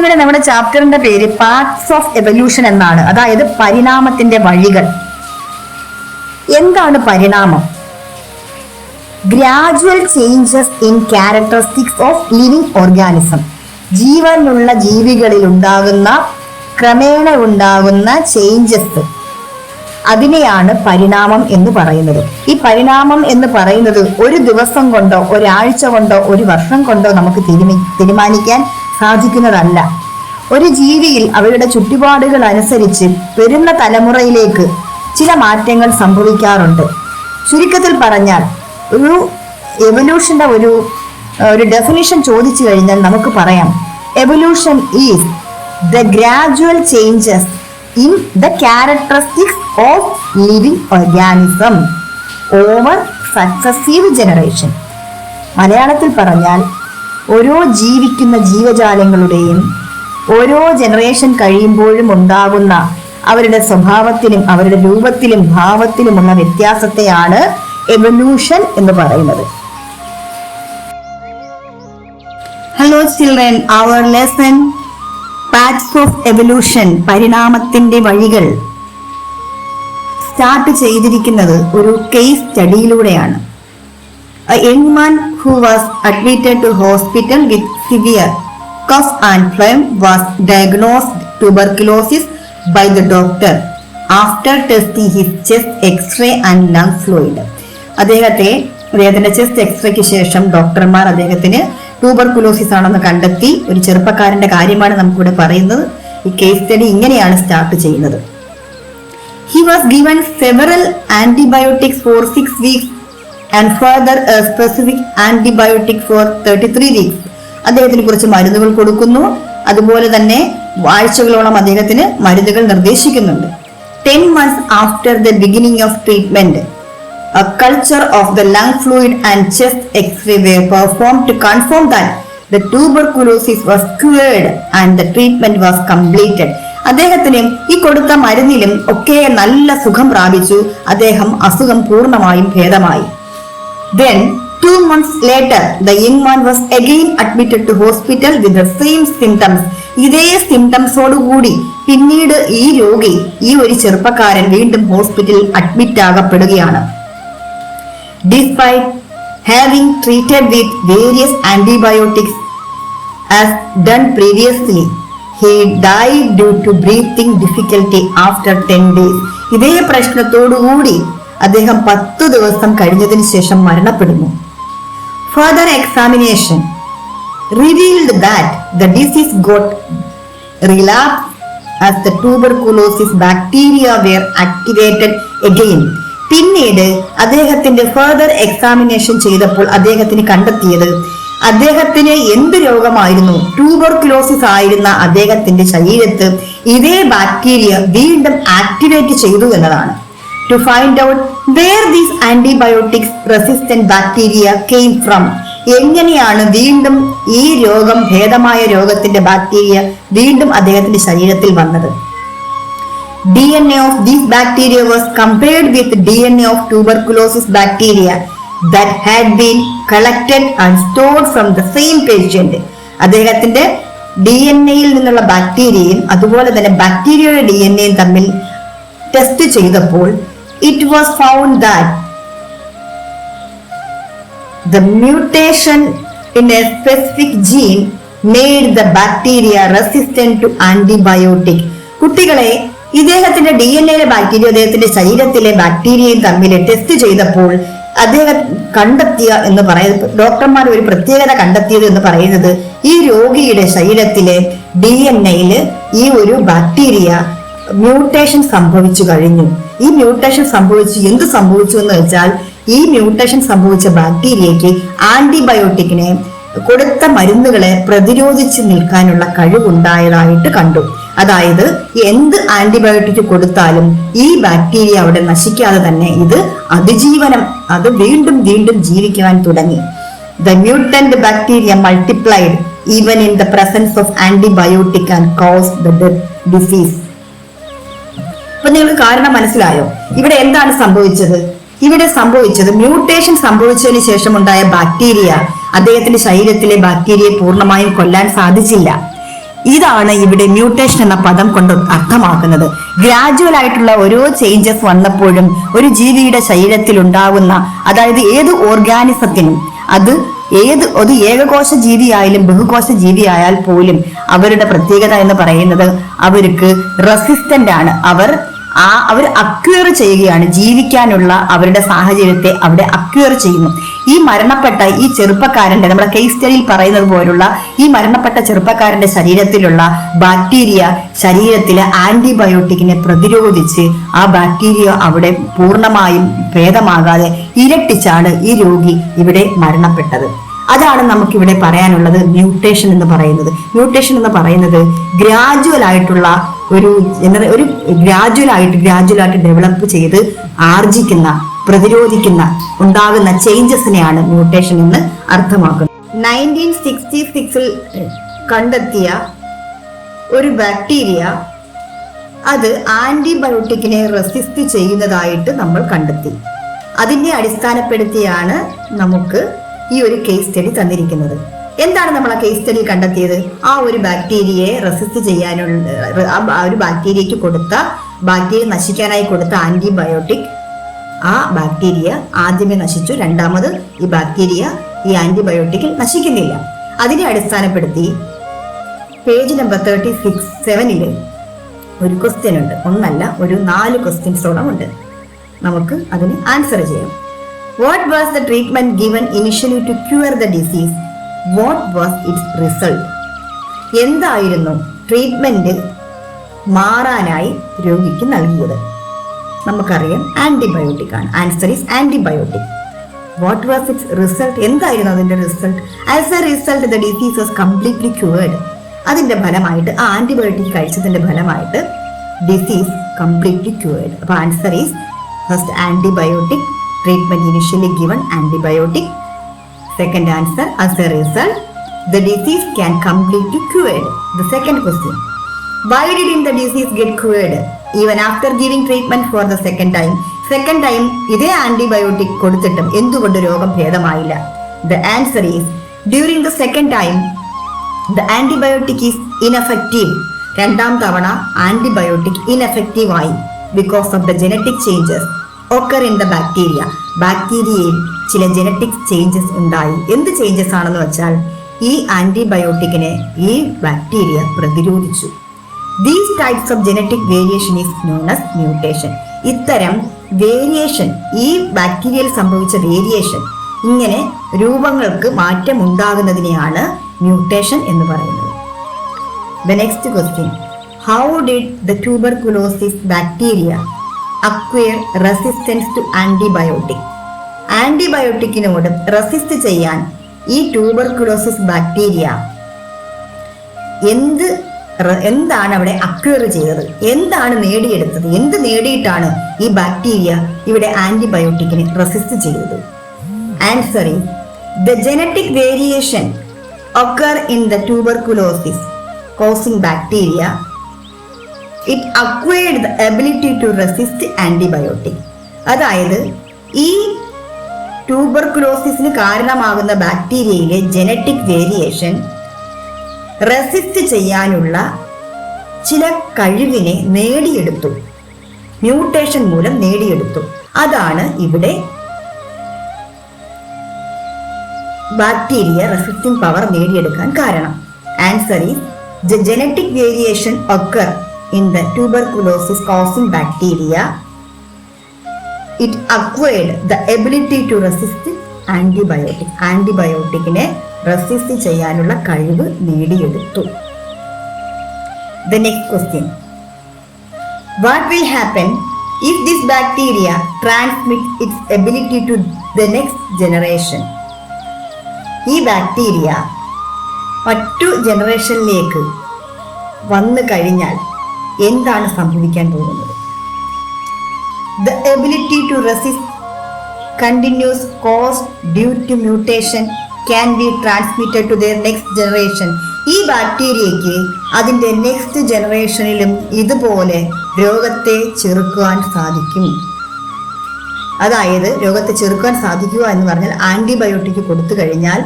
കുഞ്ഞുങ്ങളെ, നമ്മുടെ ചാപ്റ്ററിന്റെ പേര് പാർട്സ് ഓഫ് എവല്യൂഷൻ എന്നാണ്, അതായത് പരിണാമത്തിന്റെ വഴികൾ. എന്താണ് പരിണാമം? Gradual changes in characteristics of living organism. ജീവനുള്ള ജീവികളിൽ ഉണ്ടാകുന്ന ക്രമേണ ഉണ്ടാകുന്ന ചേഞ്ചസ്, അതിനെയാണ് പരിണാമം എന്ന് പറയുന്നത്. ഈ പരിണാമം എന്ന് പറയുന്നത് ഒരു ദിവസം കൊണ്ടോ ഒരാഴ്ച കൊണ്ടോ ഒരു വർഷം കൊണ്ടോ നമുക്ക് തീരുമാനിക്കാൻ സാധിക്കുന്നതല്ല. ഒരു ജീവിയിൽ അവരുടെ ചുറ്റുപാടുകൾ അനുസരിച്ച് വരുന്ന തലമുറയിലേക്ക് ചില മാറ്റങ്ങൾ സംഭവിക്കാറുണ്ട്. ചുരുക്കത്തിൽ പറഞ്ഞാൽ ഒരു എവല്യൂഷന്റെ ഒരു ഡെഫിനിഷൻ ചോദിച്ചു കഴിഞ്ഞാൽ നമുക്ക് പറയാം, evolution is the gradual changes in the characteristics of living organism over successive generation. മലയാളത്തിൽ പറഞ്ഞാൽ ഓരോ ജീവിക്കുന്ന ജീവജാലങ്ങളുടെയും ഓരോ ജനറേഷൻ കഴിയുമ്പോഴും ഉണ്ടാകുന്ന അവരുടെ സ്വഭാവത്തിലും അവരുടെ രൂപത്തിലും ഭാവത്തിലുമുള്ള വ്യത്യാസത്തെയാണ് എവല്യൂഷൻ എന്ന് പറയുന്നത്. Hello children, our lesson paths of evolution, പരിണാമത്തിന്റെ വഴികൾ, സ്റ്റാർട്ട് ചെയ്തിരിക്കുന്നത് ഒരു കേസ് സ്റ്റഡിയിലൂടെയാണ്. A young man who was admitted to hospital with severe cough and phlegm was diagnosed tuberculosis by the doctor after testing his chest X-ray and lung fluid. അദ്ദേഹത്തിന്റെ chest എക്സ്റേക്ക് ശേഷം ഡോക്ടർമാർ അദ്ദേഹത്തിന് tuberculosis ആണെന്ന് കണ്ടെത്തി. ഒരു ചെറുപ്പക്കാരന്റെ കാര്യമാണ് നമുക്കിവിടെ പറയുന്നത്. ഈ കേസ് സ്റ്റഡി ഇങ്ങനെയാണ് സ്റ്റാർട്ട് ചെയ്യുന്നത്. He was given several antibiotics for 6 weeks and further a specific antibiotic for 33 weeks. അദ്ദേഹത്തിന് കുറച്ച് മരുന്നുകൾ കൊടുക്കുന്നു. അതുപോലെ തന്നെ ആഴ്ചകളോളം അദ്ദേഹത്തിന് മരുന്നുകൾ നിർദ്ദേശിക്കുന്നുണ്ട്. 10 months after the beginning of treatment, a culture of the lung fluid and chest X-ray were performed to confirm that the tuberculosis was cured and the treatment was completed. അദ്ദേഹത്തിന് ഈ കൊടുത്ത മരുന്നിലും ഒക്കെ നല്ല സുഖം പ്രാപിച്ചു. അദ്ദേഹം അസുഖം പൂർണ്ണമായും ഭേദമായി. Then 2 months later, the young man was again admitted to hospital with the same symptoms. ഇതേ സിംറ്റംസോടുകൂടി പിന്നീട് ഈ ഒരു ചെറുപ്പക്കാരൻ വീണ്ടും ഹോസ്പിറ്റലിൽ admit ആകപ്പെടുകയാണ്. Despite having treated with various antibiotics as done previously, he died due to breathing difficulty after 10 days. ഇതേ പ്രശ്നത്തോടുകൂടി അദ്ദേഹം 10 ദിവസം കഴിഞ്ഞതിന് ശേഷം മരണപ്പെടുന്നു. Further examination revealed that the disease got relapsed as the tuberculosis bacteria were activated again. പിന്നീട് അദ്ദേഹത്തിന്റെ further examination ചെയ്തപ്പോൾ അദ്ദേഹത്തിന് കണ്ടെത്തിയത് അദ്ദേഹത്തിന് എന്ത് രോഗമായിരുന്നു, ട്യൂബർകുലോസിസ് ആയിരുന്ന അദ്ദേഹത്തിന്റെ ശരീരത്ത് ഇതേ ബാക്ടീരിയ വീണ്ടും ആക്ടിവേറ്റ് ചെയ്തു എന്നതാണ്. To find out where these antibiotics resistant bacteria came from, എങ്ങനെയാണ് വീണ്ടും ഈ രോഗം ഭേദമായ രോഗത്തിന്റെ ബാക്ടീരിയ വീണ്ടും അദ്ദേഹത്തിന്റെ ശരീരത്തിൽ വന്നത്. DNA of these bacteria was compared with DNA of tuberculosis bacteria that had been collected and stored from the same patient. അദ്ദേഹത്തിന്റെ DNA-യിൽ നിന്നുള്ള ബാക്ടീരിയയും അതുപോലെ തന്നെ ബാക്ടീരിയയുടെ DNA-യും തമ്മിൽ ടെസ്റ്റ് ചെയ്തപ്പോൾ it was found that the mutation in a specific gene made the bacteria resistant to antibiotic. കുട്ടികളെ, ഇദ്ദേഹത്തിന്റെ DNA-യിലെ bacteria അദ്ദേഹത്തിന്റെ ശരീരത്തിലെ ബാക്ടീരിയയും തമ്മിൽ ടെസ്റ്റ് ചെയ്തപ്പോൾ അദ്ദേഹം കണ്ടെത്തിയ എന്ന് പറയുന്നത്, ഡോക്ടർമാർ ഒരു പ്രത്യേകത കണ്ടെത്തിയത് എന്ന് പറയുന്നത്, ഈ രോഗിയുടെ ശരീരത്തിലെ DNA-യിൽ ഈ ഒരു ബാക്ടീരിയ മ്യൂട്ടേഷൻ സംഭവിച്ചു കഴിഞ്ഞു. ഈ മ്യൂട്ടേഷൻ എന്ത് സംഭവിച്ചു എന്ന് വെച്ചാൽ, ഈ മ്യൂട്ടേഷൻ സംഭവിച്ച ബാക്ടീരിയക്ക് ആന്റിബയോട്ടിക്കിനെ കൊടുത്ത മരുന്നുകളെ പ്രതിരോധിച്ച് നിൽക്കാനുള്ള കഴിവുണ്ടായതായിട്ട് കണ്ടു. അതായത് എന്ത് ആന്റിബയോട്ടിക് കൊടുത്താലും ഈ ബാക്ടീരിയ അവിടെ നശിക്കാതെ തന്നെ ഇത് അതിജീവനം, അത് വീണ്ടും വീണ്ടും ജീവിക്കുവാൻ തുടങ്ങി. The mutant bacteria multiplied even in the presence of antibiotic and caused the disease. അപ്പൊ നിങ്ങൾക്ക് കാരണം മനസ്സിലായോ? ഇവിടെ എന്താണ് സംഭവിച്ചത്? ഇവിടെ സംഭവിച്ചത് മ്യൂട്ടേഷൻ സംഭവിച്ചതിന് ശേഷം ഉണ്ടായ ബാക്ടീരിയ അദ്ദേഹത്തിന്റെ ശരീരത്തിലെ ബാക്ടീരിയയെ പൂർണ്ണമായും കൊല്ലാൻ സാധിച്ചില്ല. ഇതാണ് ഇവിടെ മ്യൂട്ടേഷൻ എന്ന പദം കൊണ്ട് അർത്ഥമാക്കുന്നത്. ഗ്രാജുവൽ ആയിട്ടുള്ള ഓരോ ചേഞ്ചസ് വന്നപ്പോഴും ഒരു ജീവിയുടെ ശരീരത്തിൽ ഉണ്ടാകുന്ന, അതായത് ഏത് ഓർഗാനിസത്തിനും അത് ഏകകോശ ജീവിയായാലും ബഹുകോശ ജീവിയായാൽ പോലും അവരുടെ പ്രത്യേകത എന്ന് പറയുന്നത് അവർക്ക് റെസിസ്റ്റന്റ് ആണ്. അവർ അക്വയർ ചെയ്യുകയാണ്, ജീവിക്കാനുള്ള അവരുടെ സാഹചര്യത്തെ അവിടെ അക്വയർ ചെയ്യുന്നു. ഈ മരണപ്പെട്ട ഈ ചെറുപ്പക്കാരന്റെ, നമ്മുടെ കേസ് സ്റ്റഡിയിൽ പറയുന്നത് പോലുള്ള ഈ മരണപ്പെട്ട ചെറുപ്പക്കാരന്റെ ശരീരത്തിലുള്ള ബാക്ടീരിയ ശരീരത്തിലെ ആന്റിബയോട്ടിക്കിനെ പ്രതിരോധിച്ച് ആ ബാക്ടീരിയ അവിടെ പൂർണ്ണമായും ഭേദമാകാതെ ഇരട്ടിച്ചാണ് ഈ രോഗി ഇവിടെ മരണപ്പെട്ടത്. അതാണ് നമുക്കിവിടെ പറയാനുള്ളത് മ്യൂട്ടേഷൻ എന്ന് പറയുന്നത്. മ്യൂട്ടേഷൻ എന്ന് പറയുന്നത് ഗ്രാജുവൽ ആയിട്ടുള്ള ഒരു ഗ്രാജുവലായിട്ട് ഡെവലപ്പ് ചെയ്ത് ആർജിക്കുന്ന, പ്രതിരോധിക്കുന്ന, ഉണ്ടാകുന്ന ചേഞ്ചസിനെയാണ് മ്യൂട്ടേഷൻ എന്ന് അർത്ഥമാക്കുന്നത്. 1966 കണ്ടെത്തിയ ഒരു ബാക്ടീരിയ അത് ആന്റിബയോട്ടിക്കിനെ റെസിസ്റ്റ് ചെയ്യുന്നതായിട്ട് നമ്മൾ കണ്ടെത്തി. അതിനെ അടിസ്ഥാനപ്പെടുത്തിയാണ് നമുക്ക് ഈ ഒരു കേസ് സ്റ്റഡി തന്നിരിക്കുന്നത്. എന്താണ് നമ്മൾ ആ കേസ് സ്റ്റഡി കണ്ടെത്തിയത്? ആ ഒരു ബാക്ടീരിയയെ റെസിസ്റ്റ് ചെയ്യാനുള്ള ആ ഒരു ബാക്ടീരിയക്ക് ബാക്ടീരിയ നശിക്കാനായി കൊടുത്ത ആന്റിബയോട്ടിക് ആ ബാക്ടീരിയ ആദ്യമേ നശിച്ചു. രണ്ടാമത് ഈ ബാക്ടീരിയ ഈ ആന്റിബയോട്ടിക്കിൽ നശിക്കുന്നില്ല. അതിനെ അടിസ്ഥാനപ്പെടുത്തി പേജ് നമ്പർ 37 ഒരു ക്വസ്റ്റ്യൻ ഉണ്ട്. ഒന്നല്ല, ഒരു 4 ക്വസ്റ്റ്യൻസോളം ഉണ്ട്. നമുക്ക് അതിന് ആൻസർ ചെയ്യാം. What was the treatment given initially to cure the disease? What was its result? എന്തായിരുന്നു ട്രീറ്റ്മെന്റ് മാറാനായി രോഗിക്ക് നൽകിയത്? നമുക്കറിയാം ആന്റിബയോട്ടിക് ആണ്. Answer is antibiotic. What was it's result? എന്തായിരുന്നു അതിന്റെ result? As A result the disease was completely cured. അതിന്റെ ഫലമായിട്ട്, ആ ആന്റിബയോട്ടിക് കഴിച്ചതിന്റെ ഫലമായിട്ട് ഡിസീസ് കംപ്ലീറ്റ്ലി ക്യൂർഡ്. അപ്പൊ answer is first antibiotic. Treatment initially given antibiotic. Second answer, as a result the disease can completely cured. The second question, why didn't the disease get cured even after giving treatment for the second time? Second time ഇതേ antibiotic കൊടുത്തിട്ടും എന്തുകൊണ്ട് രോഗം ഭേദമായില്ല? The answer is, during the second time the antibiotic is ineffective. രണ്ടാം തവണ antibiotic ineffective ആയി because of the genetic changes occur in the bacteria. ബാക്ടീരിയയിൽ ചില genetic changes ഉണ്ടായി. എന്ത് ചേഞ്ചസ് ആണെന്ന് വെച്ചാൽ ഈ ആന്റിബയോട്ടിക്കിനെ ഈ ബാക്ടീരിയ പ്രതിരോധിച്ചു. These types of genetic variation is known as mutation. ഇത്തരം വേരിയേഷൻ, ഈ ബാക്ടീരിയയിൽ സംഭവിച്ച വേരിയേഷൻ, ഇങ്ങനെ രൂപങ്ങൾക്ക് മാറ്റം ഉണ്ടാകുന്നതിനെയാണ് മ്യൂട്ടേഷൻ എന്ന് പറയുന്നത്. The next question, how did the tuberculosis bacteria acquire resistance to antibiotic? ആന്റിബയോട്ടിക്കിനോട് റെസിസ്റ്റ് ചെയ്യാൻ ഈ ട്യൂബർകുലോസിസ് ബാക്ടീരിയ എന്താണ് അവിടെ അക്വയർ ചെയ്തത്? എന്താണ് നേടിയെടുത്തത്? എന്ത് നേടിയിട്ടാണ് ഈ ബാക്ടീരിയ ഇവിടെ ആന്റിബയോട്ടിക്കിനെ റെസിസ്റ്റ് ചെയ്തത്? Answer is the genetic variation occur in the tuberculosis causing bacteria. It acquired the ability to resist antibiotic. അതായത് ഈ ട്യൂബർകുലോസിസിന് കാരണമാകുന്ന ബാക്ടീരിയയിലെ ജനറ്റിക് വേരിയേഷൻ റെസിസ്റ്റ് ചെയ്യാനുള്ള ചില കഴിവിനെ നേടിയെടുത്തു, മ്യൂട്ടേഷൻ മൂലം നേടിയെടുത്തു. അതാണ് ഇവിടെ ബാക്ടീരിയ റെസിസ്റ്റിംഗ് പവർ നേടിയെടുക്കാൻ കാരണം. Answer is the genetic variation occur in the tuberculosis causing bacteria. It acquired the ability to resist antibiotic. ആന്റിബയോട്ടിക്കിനെ റെസിസ്റ്റ് ചെയ്യാനുള്ള കഴിവ് നേടിയെടുത്തു. The next question, what will happen if this bacteria transmits its ability to the next generation? ഈ bacteria മറ്റു ജനറേഷനിലേക്ക് വന്നു കഴിഞ്ഞാൽ എന്താണ് സംഭവിക്കാൻ പോകുന്നത്? The ability to resist continuous cause due to mutation can be transmitted to their next generation. ഈ ബാക്ടീരിയയ്ക്ക് അതിൻ്റെ next ജനറേഷനിലും ഇതുപോലെ രോഗത്തെ ചെറുക്കുവാൻ സാധിക്കും. അതായത് രോഗത്തെ ചെറുക്കാൻ സാധിക്കുക എന്ന് പറഞ്ഞാൽ ആന്റിബയോട്ടിക് കൊടുത്തു കഴിഞ്ഞാൽ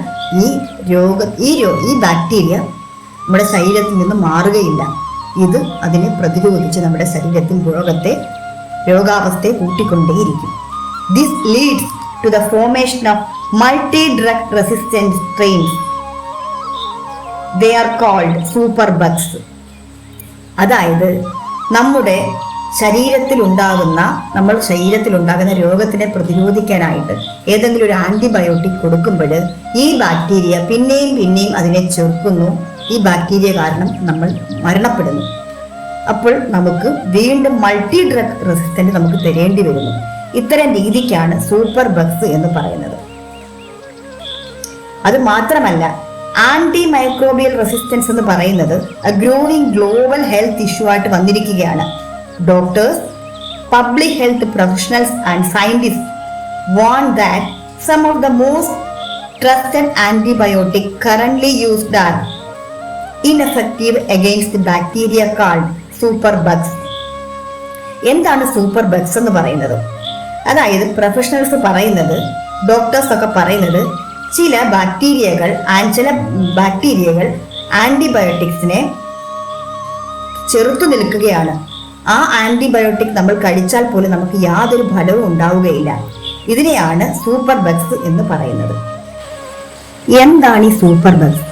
ഈ ബാക്ടീരിയ നമ്മുടെ ശരീരത്തിൽ നിന്ന് മാറുകയില്ല. ഇത് അതിനെ പ്രതിരോധിച്ച് നമ്മുടെ ശരീരത്തിൽ രോഗാവസ്ഥയെ കൂട്ടിക്കൊണ്ടേയിരിക്കും. This leads to the formation of multi drug resistant strains. They are called super bugs. അതായത് നമ്മുടെ ശരീരത്തിൽ ഉണ്ടാകുന്ന രോഗത്തിനെ പ്രതിരോധിക്കാനായിട്ട് ഏതെങ്കിലും ഒരു ആന്റിബയോട്ടിക് കൊടുക്കുമ്പോൾ ഈ ബാക്ടീരിയ പിന്നെയും അതിനെ ചെറുക്കുന്നു. ഈ ബാക്ടീരിയ കാരണം നമ്മൾ മരണപ്പെടുന്നു. അപ്പോൾ നമുക്ക് വീണ്ടും മൾട്ടി ഡ്രഗ് റെസിസ്റ്റന്റ് നമുക്ക് തരേണ്ടി വരുന്നു. ഇത്തരം രീതിക്കാണ് സൂപ്പർ ബഗ്സ് എന്ന് പറയുന്നത്. അത് മാത്രമല്ല, ആന്റി മൈക്രോബിയൽ റെസിസ്റ്റൻസ് എന്ന് പറയുന്നത് ഗ്രോയിങ് ഗ്ലോബൽ ഹെൽത്ത് ഇഷ്യൂ ആയിട്ട് വന്നിരിക്കുകയാണ്. Doctors, public health professionals and scientist want that some of the most trusted antibiotic currently used are ineffective against the bacteria called super bugs. എന്താണ് super bugs എന്ന് പറയുന്നത്? അതായത് professionals പറയുന്നത്, doctors ഒക്കെ പറയുന്നത്, ചില ബാക്ടീരിയകൾ ആന്റിബയോട്ടിക്സിനെ ചെറുത്തു നിൽക്കുകയാണ്. ആ ആന്റിബയോട്ടിക് നമ്മൾ കഴിച്ചാൽ പോലും നമുക്ക് യാതൊരു ഫലവും ഉണ്ടാവുകയില്ല. ഇതിനെയാണ് സൂപ്പർ ബഗ്സ് എന്ന് പറയുന്നത്. എന്താണ് ഈ super Bugs?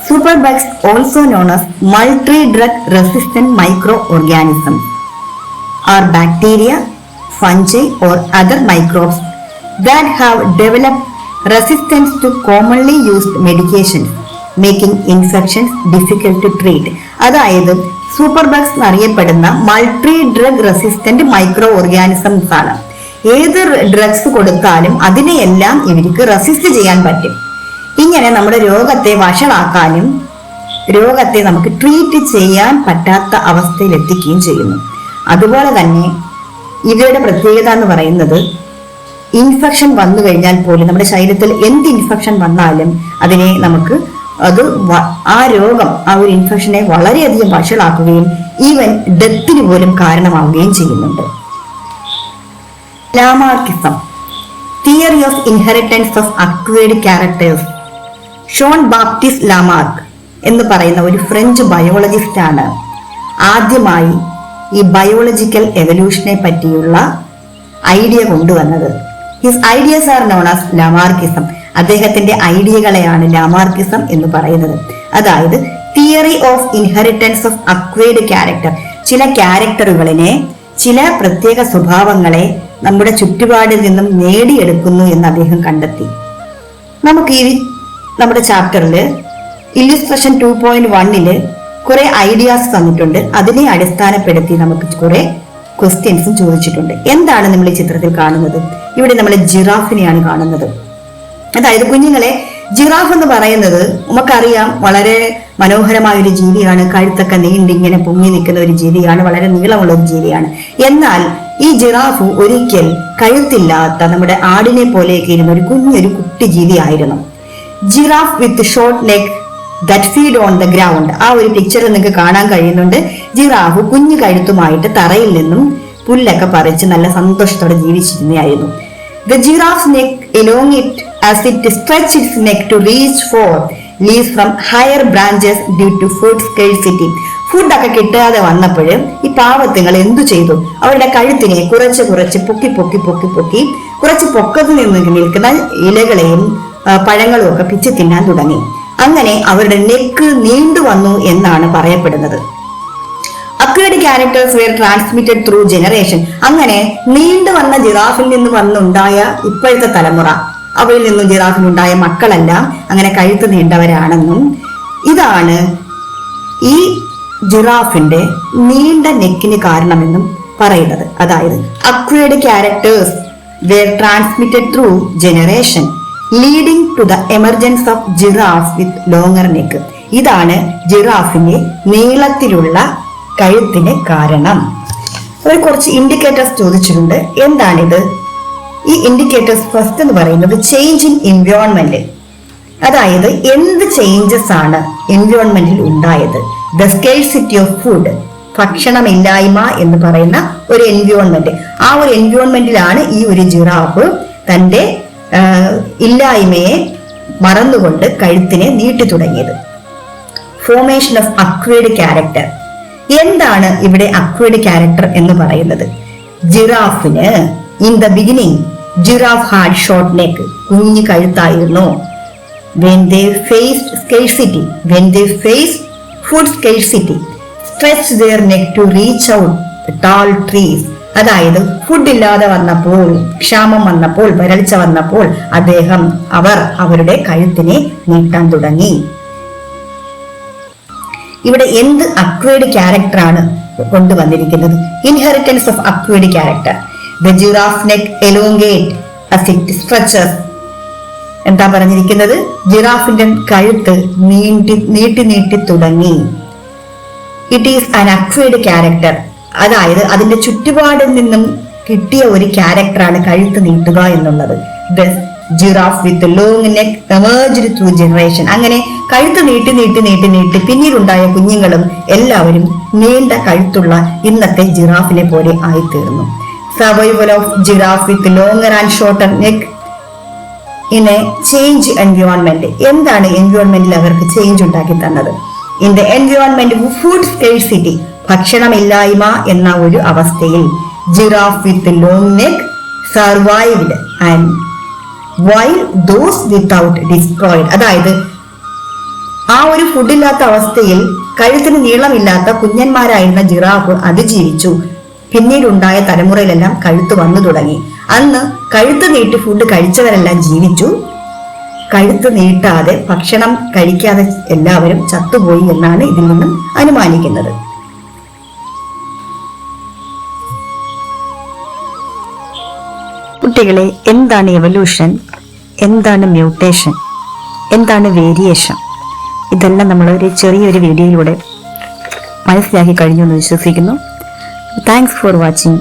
Superbugs, also known as multi-drug resistant microorganisms, are bacteria, fungi or other microbes that have developed resistance to commonly used medications, making infections difficult to treat. അതായത് സൂപ്പർ ബഗ്സ് എന്നറിയപ്പെടുന്ന multi drug resistant micro organisms ആണ്. ഏത് drugs കൊടുത്താലും അതിനെയെല്ലാം ഇവർക്ക് resist ചെയ്യാൻ പറ്റും. ഇങ്ങനെ നമ്മുടെ രോഗത്തെ വഷളാക്കാനും രോഗത്തെ നമുക്ക് ട്രീറ്റ് ചെയ്യാൻ പറ്റാത്ത അവസ്ഥയിൽ എത്തിക്കുകയും ചെയ്യുന്നു. അതുപോലെ തന്നെ ഇവയുടെ പ്രത്യേകത എന്ന് പറയുന്നത്, ഇൻഫെക്ഷൻ വന്നു കഴിഞ്ഞാൽ പോലും നമ്മുടെ ശരീരത്തിൽ എന്ത് ഇൻഫെക്ഷൻ വന്നാലും അതിനെ നമുക്ക് ആ ഒരു ഇൻഫെക്ഷനെ വളരെയധികം വഷളാക്കുകയും ഈവൻ ഡെത്തിന് പോലും കാരണമാവുകയും ചെയ്യുന്നുണ്ട്. Lamarckism, theory of inheritance of acquired characters. Jean Baptiste Lamarck എന്ന് പറയുന്ന ഒരു ഫ്രഞ്ച് ബയോളജിസ്റ്റ് ആണ് ആദ്യമായി ഈ ബയോളജിക്കൽ എവല്യൂഷനെ പറ്റിയുള്ള ഐഡിയ കൊണ്ടുവന്നത്. His ideas are known as Lamarckism. അദ്ദേഹത്തിന്റെ ഐഡിയകളെയാണ് ലാമാർക്കിസം എന്ന് പറയുന്നത്. അതായത് theory of inheritance of acquired character. ചില ക്യാരക്ടറുകളിനെ, ചില പ്രത്യേക സ്വഭാവങ്ങളെ നമ്മുടെ ചുറ്റുപാടിൽ നിന്നും നേടിയെടുക്കുന്നു എന്ന് അദ്ദേഹം കണ്ടെത്തി. നമുക്ക് ഈ നമ്മുടെ ചാപ്റ്ററിൽ ഇല്ലുസ്ട്രേഷൻ 2.1 കുറെ ഐഡിയാസ് തന്നിട്ടുണ്ട്. അതിനെ അടിസ്ഥാനപ്പെടുത്തി നമുക്ക് കുറെ ക്വസ്റ്റ്യൻസും ചോദിച്ചിട്ടുണ്ട്. എന്താണ് നമ്മൾ ഈ ചിത്രത്തിൽ കാണുന്നത്? ഇവിടെ നമ്മൾ ജിറാഫിനെയാണ് കാണുന്നത്. അതായത് കുഞ്ഞുങ്ങളെ, ജിറാഫ് എന്ന് പറയുന്നത് നമുക്കറിയാം വളരെ മനോഹരമായ ഒരു ജീവിയാണ്. കഴുത്തൊക്കെ നീണ്ടിങ്ങനെ പൊങ്ങി നിൽക്കുന്ന ഒരു ജീവിയാണ്. വളരെ നീളമുള്ള ഒരു ജീവിയാണ്. എന്നാൽ ഈ ജിറാഫ് ഒരിക്കൽ കഴുത്തില്ലാത്ത നമ്മുടെ ആടിനെ പോലെയൊക്കെ ഇരുന്ന ഒരു കുട്ടി ജീവിയായിരുന്നു. Giraffe with short neck that feed on the ground. ആ ഒരു പിക്ചറിൽ നിങ്ങൾക്ക് കാണാൻ കഴിയുന്നുണ്ട്. ജിറാഫ് കുഞ്ഞു കഴുത്തുമായിട്ട് തറയിൽ നിന്നും പുല്ലൊക്കെ പറിച്ച് നല്ല സന്തോഷത്തോടെ ജീവിച്ചിരുന്നതായിരുന്നു. The giraffe's neck elongated as it stretched its neck to reach for leaves from higher branches due to food scarcity. ഫുഡൊക്കെ കിട്ടാതെ വന്നപ്പോൾ ഈ പാവത്തുങ്ങൾ എന്തു ചെയ്തു? അവരുടെ കഴുത്തിനെ കുറച്ച് പൊക്കി കുറച്ച് പൊക്കത്തിൽ നിന്ന് നിൽക്കുന്ന ഇലകളെയും പഴങ്ങളും ഒക്കെ പിച്ച് തിന്നാൻ തുടങ്ങി. അങ്ങനെ അവരുടെ നെക്ക് നീണ്ടു വന്നു എന്നാണ് പറയപ്പെടുന്നത്. Acquired characters were transmitted through generation. അങ്ങനെ നീണ്ടു വന്ന ജിറാഫിൽ നിന്ന് വന്നുണ്ടായ ഇപ്പോഴത്തെ തലമുറ, അവയിൽ നിന്നും ജിറാഫിനുണ്ടായ മക്കളെല്ലാം അങ്ങനെ കഴുത്ത് നീണ്ടവരാണെന്നും ഇതാണ് ഈ ജിറാഫിന്റെ നീണ്ട നെക്കിന് കാരണമെന്നും പറയുന്നത്. അതായത് acquired characters were transmitted through generation leading to the emergence of giraffe with longer neck. ഇതാണ് ജിറാഫിന്റെ നീളത്തിലുള്ള കഴുത്തിന് കാരണം. ഒരു കുറച്ച് ഇൻഡിക്കേറ്റേഴ്സ് ചോദിച്ചിട്ടുണ്ട്. എന്താണിത്? ഈ ഇൻഡിക്കേറ്റേഴ്സ് ഫസ്റ്റ് എന്ന് പറയുന്നത് ചേഞ്ച് ഇൻ എൻവയോൺമെന്റ്. അതായത് എന്ത് ചേഞ്ചസ് ആണ് എൻവയോൺമെന്റിൽ ഉണ്ടായത്? ദ സ്കേഴ്സിറ്റി ഓഫ് ഫുഡ്, ഭക്ഷണമില്ലായ്മ എന്ന് പറയുന്ന ഒരു എൻവയോൺമെന്റ്. ആ ഒരു എൻവയോൺമെന്റിലാണ് ഈ ഒരു ജിറാഫ് തന്റെ ഇല്ലായ്മയെ മറന്നുകൊണ്ട് കഴുത്തിനെ നീട്ടി തുടങ്ങിയത്. Formation of acquired character. എന്താണ് ഇവിടെ അക്വേർഡ് ക്യാരക്ടർ എന്ന് പറയുന്നത്? ജിറാഫിന് in the beginning giraffe had short neck, കുഞ്ഞു കഴുത്തായിരുന്നു. when they faced scarcity, when they faced food scarcity, stretched their neck to reach out tall trees. അതായത് ഫുഡ് ഇല്ലാതെ വന്നപ്പോൾ, ക്ഷാമം വന്നപ്പോൾ, വരൾച്ച വന്നപ്പോൾ അവർ അവരുടെ കഴുത്തിനെ നീട്ടാൻ തുടങ്ങി. ഇവിടെ എന്ത് അക്വേർഡ് ക്യാരക്ടർ ആണ് കൊണ്ടുവന്നിരിക്കുന്നത്? Inheritance of acquired character. The giraffe neck elongate as it stretches. എന്താ പറഞ്ഞിരിക്കുന്നത്? ജിറാഫിന്റെ കഴുത്ത് നീട്ടി തുടങ്ങി. It is an acquired character. അതായത് അതിന്റെ ചുറ്റുപാടിൽ നിന്നും കിട്ടിയ ഒരു ക്യാരക്ടറാണ് കഴുത്ത് നീട്ടുക എന്നുള്ളത്. Giraffe with long neck emerged through generation. അങ്ങനെ കഴുത്ത് നീട്ടി പിന്നീടുണ്ടായ കുഞ്ഞുങ്ങളും എല്ലാവരും നീണ്ട കഴുത്തുള്ള ഇന്നത്തെ ജിറാഫിനെ പോലെ ആയിത്തീർന്നു. Survival of giraffe with longer and shorter neck in a change environment. എന്താണ് എൻവയോൺമെന്റിൽ അവർക്ക് ചേഞ്ച് ഉണ്ടാക്കി തന്നത്? In the environment food scarcity, ഭക്ഷണമില്ലായ്മ എന്ന ഒരു അവസ്ഥയിൽ giraffe with long neck survived and while those without destroyed. അതായത് ആ ഒരു ഫുഡില്ലാത്ത അവസ്ഥയിൽ കഴുത്തിന് നീളമില്ലാത്ത കുഞ്ഞന്മാരായിരുന്ന ജിറാഫ് അതിജീവിച്ചു. പിന്നീടുണ്ടായ തലമുറയിലെല്ലാം കഴുത്ത് വന്നു തുടങ്ങി. അന്ന് കഴുത്ത് നീട്ടി ഫുഡ് കഴിച്ചവരെല്ലാം ജീവിച്ചു. കഴുത്ത് നീട്ടാതെ ഭക്ഷണം കഴിക്കാതെ എല്ലാവരും ചത്തുപോയി എന്നാണ് ഇതിൽ നിന്നും അനുമാനിക്കുന്നത്. കുട്ടികളെ, എന്താണ് എവല്യൂഷൻ, എന്താണ് മ്യൂട്ടേഷൻ, എന്താണ് വേരിയേഷൻ, ഇതെല്ലാം നമ്മൾ ഒരു ചെറിയൊരു വീഡിയോയിലൂടെ മനസ്സിലാക്കി കഴിഞ്ഞു എന്ന് വിശ്വസിക്കുന്നു. Thanks for watching.